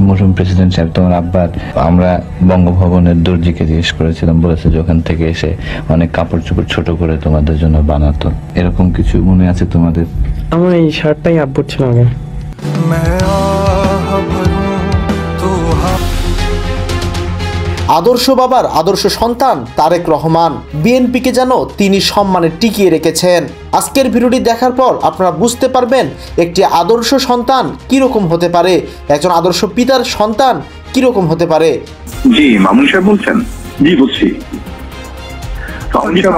মরহুম প্রেসিডেন্ট সাহেব তোমার আব্বা, আমরা বঙ্গভবনের দর্জিকে জিজ্ঞেস করেছিলাম, বলেছে যে ওখান থেকে এসে অনেক কাপড় চোপড় ছোট করে তোমাদের জন্য বানাতো। এরকম কিছু মনে আছে তোমাদের? আমার এই শার্টটাই আব্বুর ছিল আগে। আদর্শ বাবার আদর্শ সন্তান তারেক রহমান বিএনপিকে যেন তিনি সম্মানে টিকিয়ে রেখেছেন। আজকের ভিডিওটি দেখার পর আপনারা বুঝতে পারবেন একটি আদর্শ সন্তান কিরকম হতে পারে, একজন আদর্শ পিতার সন্তান কিরকম হতে পারে। জি মামুন সাহেব বলছেন? জি বলছি।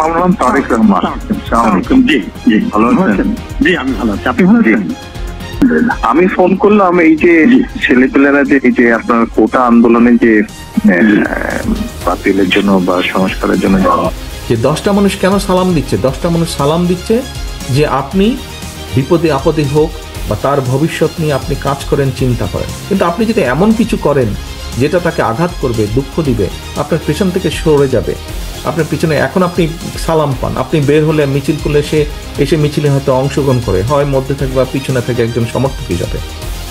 আমার নাম তারেক রহমান। জি জি ভালো আছেন? জি আমি ভালো আছি, আপনি ভালো আছেন? আমি ফোন করলাম এই যে ছেলেপেলেরা যে এই যে আপনার কোটা আন্দোলনে যে বাতিলের জন্য বা সংস্কারের জন্য যে 10টা মানুষ কেন সালাম দিচ্ছে, 10টা মানুষ সালাম দিচ্ছে যে আপনি বিপদে আপদে হোক বা তার ভবিষ্যৎ নিয়ে আপনি কাজ করেন, চিন্তা করেন। কিন্তু আপনি যদি এমন কিছু করেন যেটা তাকে আঘাত করবে, দুঃখ দিবে, আপনার পেছন থেকে সরে যাবে, আপনার পিছনে এখন আপনি সালাম পান, আপনি বের হলে মিছিল করলে সে এসে মিছিলে হয়তো অংশগ্রহণ করে, হয় মধ্যে থেকে বা পিছনে থেকে একজন সমর্থক হিসাবে।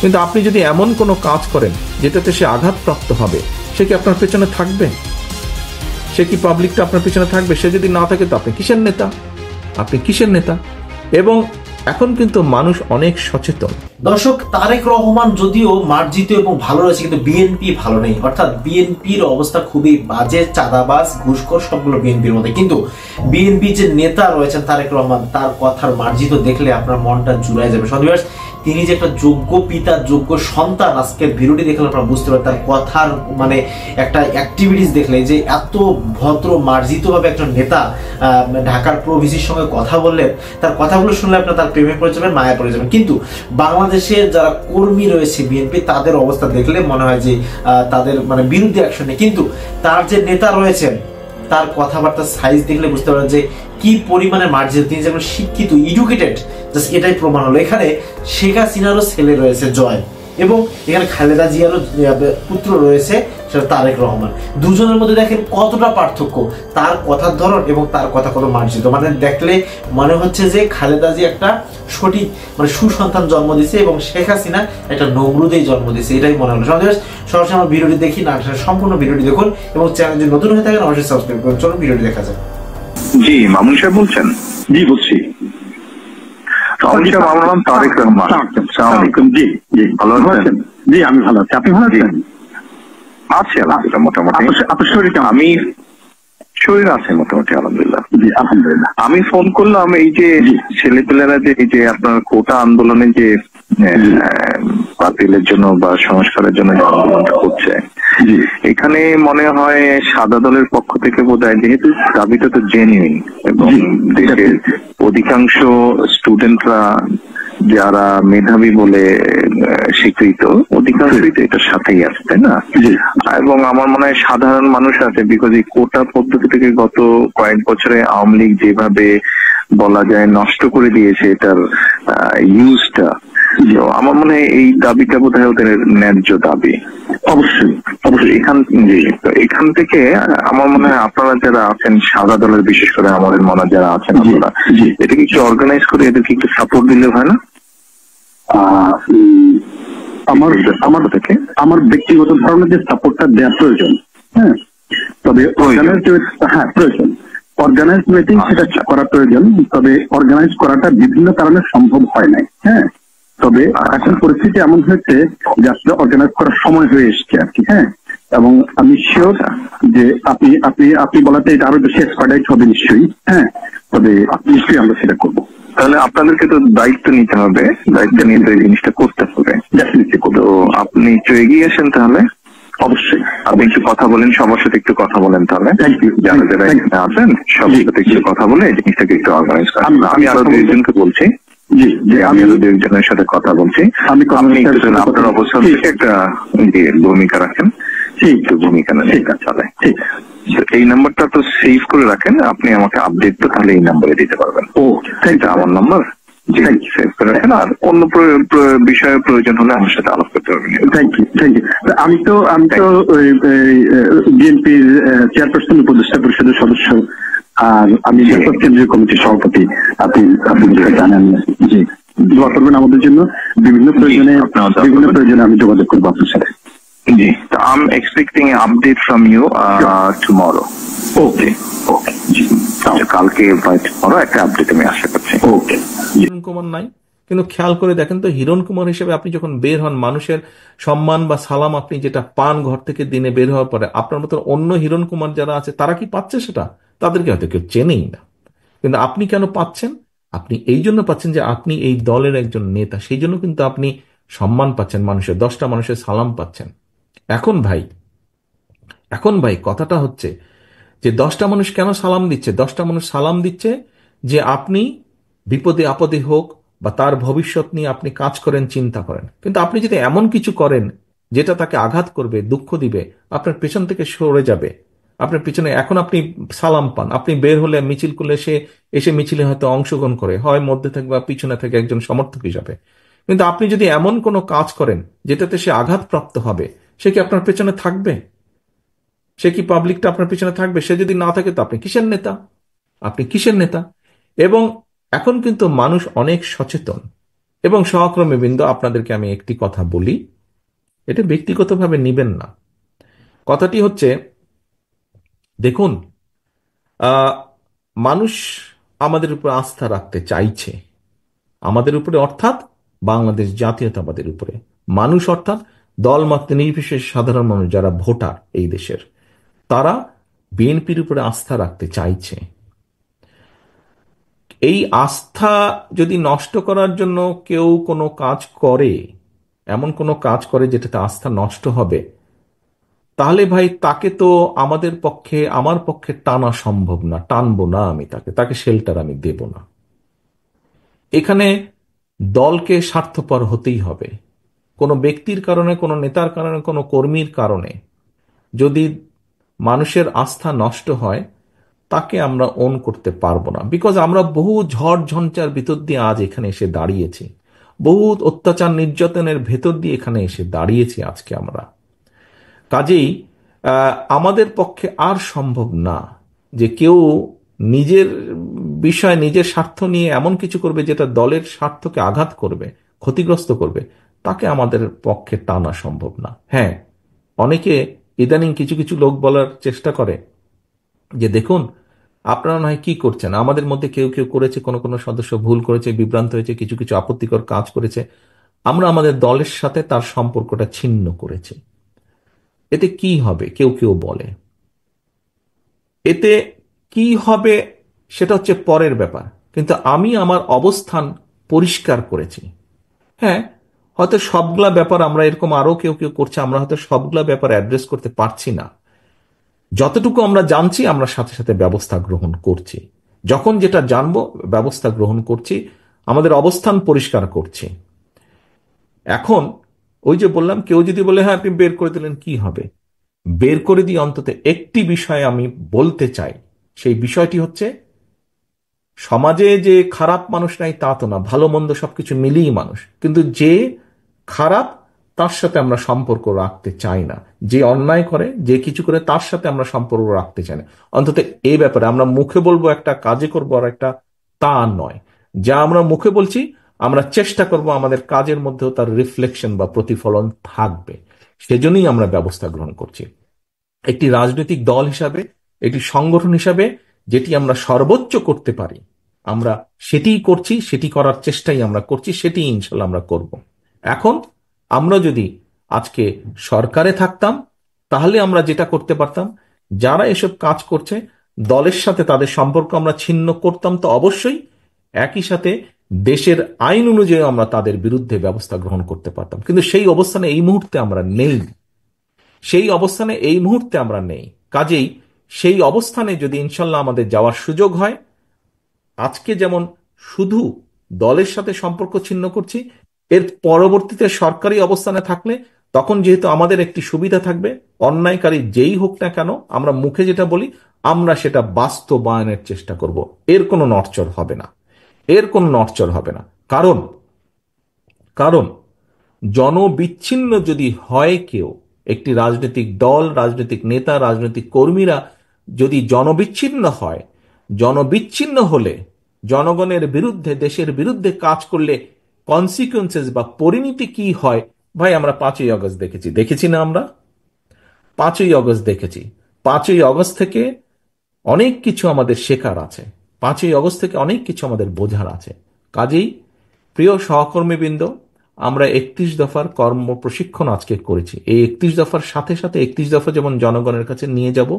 কিন্তু আপনি যদি এমন কোনো কাজ করেন যেটাতে সে আঘাতপ্রাপ্ত হবে, সে কি আপনার পেছনে থাকবে? সে কি পাবলিকটা আপনার পেছনে থাকবে? সে যদি না থাকে তো আপনি কিসের নেতা? আপনি কিসের নেতা? এবং এখন কিন্তু মানুষ অনেক সচেতন। দর্শক, তারেক রহমান যদিও মার্জিত এবং ভালো রয়েছে, কিন্তু বিএনপি ভালো নেই। অর্থাৎ বিএনপির অবস্থা খুবই বাজে, চাঁদাবাজ ঘুষখোর সবগুলো বিএনপির মধ্যে। কিন্তু বিএনপি যে নেতা রয়েছেন তারেক রহমান, তার কথার মার্জিত দেখলে আপনার মনটা জুড়ায় যাবে। সন্ধিবাস তিনি যে একটা যোগ্য পিতা, যোগ্য সন্তান, আজকের ভিডিওটি দেখলে আপনারা বুঝতে পারবেন। তার কথার মানে একটা অ্যাক্টিভিটিস দেখলে যে এত ভদ্র মার্জিতভাবে একটা নেতা ঢাকার প্রভিসির সঙ্গে কথা বললেন, তার কথাগুলো শুনলে আপনার তার প্রেমে পড়ে যাবেন, মায়া পড়ে যাবেন। কিন্তু বাংলাদেশের যারা কর্মী রয়েছে বিএনপি, তাদের অবস্থা দেখলে মনে হয় যে তাদের মানে বিরুদ্ধে অ্যাকশন নেই। কিন্তু তার যে নেতা রয়েছেন তার কথাবার্তার সাইজ দেখলে বুঝতে পারেন যে কি পরিমাণে মার্জিত, তিনি যেমন শিক্ষিত, এডুকেটেড, জাস্ট এটাই প্রমাণ হলো। এখানে শেখ হাসিনারও ছেলে রয়েছে জয়, এবং এখানে খালেদা জিয়ারও পুত্র রয়েছে সেটা তারেক রহমান। দুজনের মধ্যে দেখেন কতটা পার্থক্য, তার কথার ধরন এবং তার কথা কত মার্জিত। মানে দেখলে মনে হচ্ছে যে খালেদা জি একটা সঠিক মানে সুসন্তান জন্ম দিয়েছে এবং শেখ হাসিনা একটা নমরুদেই জন্ম দিয়েছে, এটাই মনে হলো। সরাসরি আমার ভিডিওটি দেখি না, সম্পূর্ণ ভিডিওটি দেখুন এবং চ্যানেল যদি নতুন হয়ে থাকেন অবশ্যই সাবস্ক্রাইব করুন। চলুন ভিডিওটি দেখা যায়। জি মামুন সাহেব বলছেন? জি বলছি। আমার নাম তারেক রহমান। জি জি ভালো আছেন? জি আমি ভালো আছি, আপনি ভালো আছেন? আছি আলহামদুলিল্লাহ মোটামুটি। আপনার শরীর কেমন? আমি শরীর আছে মোটামুটি আলহামদুলিল্লাহ। জি আলহামদুলিল্লাহ। আমি ফোন করলাম এই যে ছেলেপেলেরা যে এই যে আপনার কোটা আন্দোলনে যে বাতিলের জন্য বা সংস্কারের জন্য যে আন্দোলনটা করছে, এখানে মনে হয় সাদা দলের পক্ষ থেকে বোধহয়, যেহেতু দাবিটা তো জেনুইন এবং দেশের অধিকাংশ স্টুডেন্টরা যারা মেধাবী বলে স্বীকৃত, অধিকাংশই তো এটার সাথেই আছে, তাই না? এবং আমার মনে হয় সাধারণ মানুষ আছে, বিকজ এই কোটা পদ্ধতি থেকে গত কয়েক বছরে আওয়ামী লীগ যেভাবে বলা যায় নষ্ট করে দিয়েছে এটার ইউজটা, আমার মনে হয় এই দাবিটা বোধহয় ওদের ন্যায্য দাবি। অবশ্যই অবশ্যই। এখান থেকে আমার মনে হয় আপনারা যারা আছেন সাদা দলের, বিশেষ করে আমাদের মনে যারা আছেন, আপনারা এটাকে একটু অর্গানাইজ করে এদেরকে একটু সাপোর্ট দিলে হয় না? আমার ব্যক্তিগত ধারণা যে সাপোর্টটা দেওয়া প্রয়োজন, হ্যাঁ, তবে প্রয়োজন অর্গানাইজ মিটিং সেটা করা প্রয়োজন, তবে অর্গানাইজ করাটা বিভিন্ন কারণে সম্ভব হয় নাই। হ্যাঁ, তবে এখন পরিস্থিতি এমন হয়েছে যে আসলে অর্গানাইজ করার সময় হয়ে এসছে আর কি। হ্যাঁ, এবং আমি শিওর যে আপনি আপনি আপনি বলাতে এটা আরো বেশি এক্সপার্টাইজ হবে নিশ্চয়ই। হ্যাঁ, তবে নিশ্চয়ই আমরা সেটা করবো। তাহলে আপনাদেরকে তো দায়িত্ব নিতে হবে, দায়িত্ব নিয়ে তো এই জিনিসটা করতে হবে। তো আপনি একটু এগিয়ে আসেন তাহলে। অবশ্যই আপনি একটু কথা বলেন, সবার সাথে একটু কথা বলেন তাহলে, যারা যারা এখানে আছেন সবার সাথে একটু কথা বলে এই জিনিসটাকে একটু অর্গানাইজ করেন। আমি আরো দুইজনকে বলছি, আমি আরো দুইজনের সাথে কথা বলছি। আপনি আপনার অবস্থান থেকে একটা ভূমিকা রাখেন, একটু ভূমিকা নেন, চলে। ঠিক এই নাম্বারটা তো সেভ করে রাখেন, আপনি আমাকে আপডেট তো তাহলে এই নাম্বারে দিতে পারবেন। ও এটা আমার নাম্বার, সেভ করে রাখেন। আর অন্য বিষয়ে প্রয়োজন হলে আমার সাথে আলাপ করতে পারবেন। Thank you. আমি তো বিএনপির চেয়ারপারসন, উপদেষ্টা পরিষদের সদস্য, আর আমি কেন্দ্রীয় কমিটির সভাপতি। আপনি জানেন। জি, দোয়া করবেন আমাদের জন্য। বিভিন্ন প্রয়োজনে আমি যোগাযোগ করবো আপনার সাথে। জি, I'm expecting an update from you tomorrow. ওকে ওকে জি কালকে বা tomorrow একটা আপডেট আমি আশা করছি। ওকে হিরণ কুমার নাই, কিন্তু খেয়াল করে দেখেন তো হিরণ কুমার হিসেবে আপনি যখন বের হন, মানুষের সম্মান বা সালাম আপনি যেটা পান ঘর থেকে দিনে বের হওয়ার পরে, আপনার মতো অন্য হিরণ কুমার যারা আছে তারা কি পাচ্ছে সেটা? তাদেরকে হয়তো কেউ চেনেই না। কিন্তু আপনি কেন পাচ্ছেন? আপনি এই জন্য পাচ্ছেন যে আপনি এই দলের একজন নেতা, সেই জন্য কিন্তু আপনি সম্মান পাচ্ছেন, মানুষের 10টা মানুষের সালাম পাচ্ছেন। এখন ভাই, কথাটা হচ্ছে যে 10টা মানুষ কেন সালাম দিচ্ছে? 10টা মানুষ সালাম দিচ্ছে যে আপনি বিপদে আপদে হোক বা তার ভবিষ্যৎ নিয়ে আপনি কাজ করেন, চিন্তা করেন। কিন্তু আপনি যদি এমন কিছু করেন যেটা তাকে আঘাত করবে, দুঃখ দিবে, আপনার পেছন থেকে সরে যাবে, আপনার পিছনে এখন আপনি সালাম পান, আপনি বের হলে মিছিল করলে সে এসে মিছিলে হয়তো অংশগ্রহণ করে, হয় মধ্যে থেকে বা পিছনে থেকে একজন সমর্থক হিসাবে। কিন্তু আপনি যদি এমন কোনো কাজ করেন যেটাতে সে আঘাতপ্রাপ্ত হবে, সে কি আপনার পেছনে থাকবে? সে কি পাবলিকটা আপনার পিছনে থাকবে? সে যদি না থাকে তো আপনি কিসের নেতা? আপনি কিসের নেতা? এবং এখন কিন্তু মানুষ অনেক সচেতন। এবং সহকর্মী বৃন্দ, আপনাদেরকে আমি একটি কথা বলি, এটা ব্যক্তিগতভাবে নিবেন না। কথাটি হচ্ছে, দেখুন, আহ, মানুষ আমাদের উপর আস্থা রাখতে চাইছে, আমাদের উপরে অর্থাৎ বাংলাদেশ জাতীয়তাবাদের উপরে। মানুষ অর্থাৎ দলমত নির্বিশেষে সাধারণ মানুষ যারা ভোটার এই দেশের, তারা বিএনপির উপরে আস্থা রাখতে চাইছে। এই আস্থা যদি নষ্ট করার জন্য কেউ কোনো কাজ করে, এমন কোনো কাজ করে যেটাতে আস্থা নষ্ট হবে, তাহলে ভাই তাকে তো আমাদের পক্ষে, আমার পক্ষে টানা সম্ভব না, টানবো না আমি তাকে শেল্টার আমি দেব না। এখানে দলকে স্বার্থপর হতেই হবে। কোনো ব্যক্তির কারণে, কোনো নেতার কারণে, কোনো কর্মীর কারণে যদি মানুষের আস্থা নষ্ট হয়, তাকে আমরা ওন করতে পারবো না। বিকজ আমরা বহু ঝড় ঝঞ্চার ভিতর দিয়ে আজ এখানে এসে দাঁড়িয়েছি, বহু অত্যাচার নির্যাতনের ভেতর দিয়ে এখানে এসে দাঁড়িয়েছি আজকে আমরা। কাজেই আমাদের পক্ষে আর সম্ভব না যে কেউ নিজের বিষয়, নিজের স্বার্থ নিয়ে এমন কিছু করবে যেটা দলের স্বার্থকে আঘাত করবে, ক্ষতিগ্রস্ত করবে। তাকে আমাদের পক্ষে টানা সম্ভব না। হ্যাঁ, অনেকে ইদানিং কিছু কিছু লোক বলার চেষ্টা করে যে দেখুন, আপনারা নয় কি করছেন, আমাদের মধ্যে কেউ কেউ করেছে, কোনো কোনো সদস্য ভুল করেছে, বিভ্রান্ত হয়েছে, কিছু কিছু আপত্তিকর কাজ করেছে, আমরা আমাদের দলের সাথে তার সম্পর্কটা ছিন্ন করেছি। এতে কি হবে কেউ কেউ বলে, এতে কি হবে সেটা হচ্ছে পরের ব্যাপার। কিন্তু আমি আমার অবস্থান পরিষ্কার করেছি। হ্যাঁ, হয়তো সবগুলা ব্যাপার আমরা এরকম আরো কেউ কেউ করছে, আমরা হয়তো সবগুলা ব্যাপার অ্যাড্রেস করতে পারছি না। যতটুকু আমরা জানছি আমরা সাথে সাথে ব্যবস্থা গ্রহণ করছি, যখন যেটা জানবো ব্যবস্থা গ্রহণ করছি, আমাদের অবস্থান পরিষ্কার করছি। এখন ওই যে বললাম, কেউ যদি বলে হ্যাঁ আপনি বের করে দিলেন, কি হবে? বের করে দিয়ে অন্তত একটি বিষয় আমি বলতে চাই, সেই বিষয়টি হচ্ছে, সমাজে যে খারাপ মানুষ নাই তা তো না, ভালো মন্দ সবকিছু মিলিয়ে মানুষ, কিন্তু যে খারাপ তার সাথে আমরা সম্পর্ক রাখতে চাই না, যে অন্যায় করে, যে কিছু করে, তার সাথে আমরা সম্পর্ক রাখতে চাই না। অন্তত এই ব্যাপারে আমরা মুখে বলবো একটা, কাজে করবো আর একটা, তা নয়। যা আমরা মুখে বলছি আমরা চেষ্টা করব আমাদের কাজের মধ্যেও তার রিফ্লেকশন বা প্রতিফলন থাকবে। সেজন্যই আমরা ব্যবস্থা গ্রহণ করছি। একটি রাজনৈতিক দল হিসাবে, একটি সংগঠন হিসাবে যেটি আমরা সর্বোচ্চ করতে পারি আমরা সেটিই করছি, সেটি করার চেষ্টাই আমরা করছি, সেটি ইনশাল্লাহ আমরা করব। এখন আমরা যদি আজকে সরকারে থাকতাম, তাহলে আমরা যেটা করতে পারতাম, যারা এসব কাজ করছে দলের সাথে তাদের সম্পর্ক আমরা ছিন্ন করতাম তো অবশ্যই, একই সাথে দেশের আইন অনুযায়ী আমরা তাদের বিরুদ্ধে ব্যবস্থা গ্রহণ করতে পারতাম। কিন্তু সেই অবস্থানে এই মুহূর্তে আমরা নেই, সেই অবস্থানে এই মুহূর্তে আমরা নেই। কাজেই সেই অবস্থানে যদি ইনশাল্লাহ আমাদের যাওয়ার সুযোগ হয়, আজকে যেমন শুধু দলের সাথে সম্পর্ক ছিন্ন করছি, এর পরবর্তীতে সরকারি অবস্থানে থাকলে তখন যেহেতু আমাদের একটি সুবিধা থাকবে, অন্যায়কারী যেই হোক না কেন, আমরা মুখে যেটা বলি আমরা সেটা বাস্তবায়নের চেষ্টা করব। এর কোনো নড়চড় হবে না, এর কোনো নড়চড় হবে না। কারণ কারণ জনবিচ্ছিন্ন যদি হয় কেউ, একটি রাজনৈতিক দল, রাজনৈতিক নেতা, রাজনৈতিক কর্মীরা যদি জনবিচ্ছিন্ন হয়, জনবিচ্ছিন্ন হলে, জনগণের বিরুদ্ধে, দেশের বিরুদ্ধে কাজ করলে কনসিকুয়েন্সেস বা পরিণতি কি হয় ভাই আমরা 5ই আগস্ট দেখেছি না আমরা 5ই আগস্ট দেখেছি। 5ই আগস্ট থেকে অনেক কিছু আমাদের শেখার আছে, 5ই আগস্ট থেকে অনেক কিছু আমাদের বোঝার আছে। কাজেই প্রিয় সহকর্মীবৃন্দ, আমরা 31 দফার কর্ম প্রশিক্ষণ আজকে করেছি। এই 31 দফার সাথে সাথে 31 দফা যেমন জনগণের কাছে নিয়ে যাব,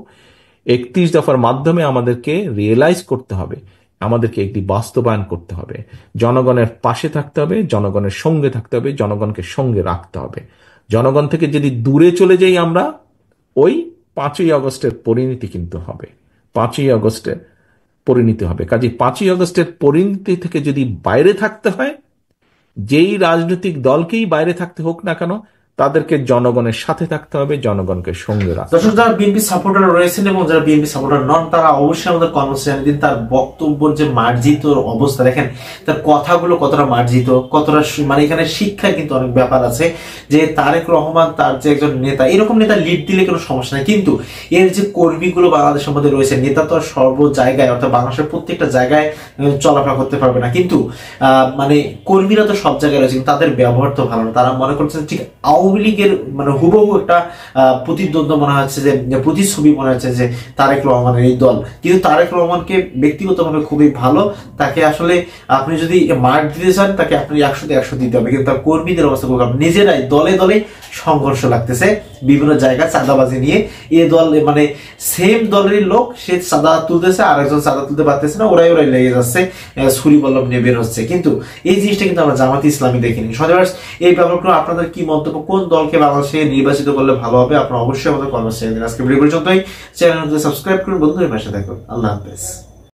31 দফার মাধ্যমে আমাদেরকে রিয়েলাইজ করতে হবে, আমাদেরকে একটি বাস্তবায়ন করতে হবে, জনগণের পাশে থাকতে হবে, জনগণের সঙ্গে থাকতে হবে, জনগণকে সঙ্গে রাখতে হবে। জনগণ থেকে যদি দূরে চলে যাই আমরা, ওই 5ই আগস্টের পরিণতি কিন্তু হবে, 5ই আগস্টের পরিণতি হবে। কাজে 5ই আগস্টের পরিণতি থেকে যদি বাইরে থাকতে হয়, যেই রাজনৈতিক দলকেই বাইরে থাকতে হোক না কেন, তাদেরকে জনগণের সাথে থাকতে হবে, জনগণকে সঙ্গে রাখতে হবে। দর্শক, যারা বিএনপি সাপোর্টার রয়েছেন এবং যারা বিএনপি সাপোর্টার নন, তারা অবশ্যই আমাদের কর্মসূচি দিন। তার বক্তব্যের যে মার্জিত অবস্থা দেখেন, তার কথাগুলো কতটা মার্জিত, কতটা মানে এখানে শিক্ষা কিন্তু অনেক ব্যাপার আছে। যে তারেক রহমান তার যে একজন নেতা, এরকম নেতা লিড দিলে কোনো সমস্যা নেই, কিন্তু এর যে কর্মীগুলো বাংলাদেশের মধ্যে রয়েছে, নেতা তো সর্ব জায়গায় অর্থাৎ বাংলাদেশের প্রত্যেকটা জায়গায় চলাফেরা করতে পারবে না, কিন্তু মানে কর্মীরা তো সব জায়গায় রয়েছে, তাদের ব্যবহার তো ভালো না। তারা মনে করছেন ঠিক আওয়ামী লীগের মানে হুবহু একটা প্রতিদ্বন্দ্ব মনে হচ্ছে, যে প্রতিচ্ছবি মনে হচ্ছে যে তারেক রহমানের এই দল। কিন্তু তারেক রহমানকে ব্যক্তিগতভাবে খুবই ভালো, তাকে আসলে আপনি যদি মার্ক দিতে চান, তাকে আপনি 100তে 100 দিতে হবে। কিন্তু তার কর্মীদের অবস্থা খুব খারাপ, নিজেরাই দলে দলে সংঘর্ষ লাগতেছে বিভিন্ন জায়গায় চাঁদাবাজি নিয়ে। এ দল মানে সেম দলেরই লোক, সে চাঁদা তুলতেছে, আরেকজন চাঁদা তুলতে পারতেছে না, ওরাই লেগে যাচ্ছে, ছুরি বল্লম নিয়ে বের হচ্ছে। কিন্তু এই জিনিসটা কিন্তু আমরা জামাত ইসলামী দেখিনি। সবাই এই ব্যাপারগুলো আপনাদের কি মন্তব্য, কোন দলকে বাংলাদেশে নির্বাচিত করলে ভালো হবে, আপনারা অবশ্যই আমাদের কর্মসূচি দিন। আজকে ভিডিও পর্যন্তই, চ্যানেলটি সাবস্ক্রাইব করুন, বন্ধুদের পাশে থাকুন। আল্লাহ হাফেজ।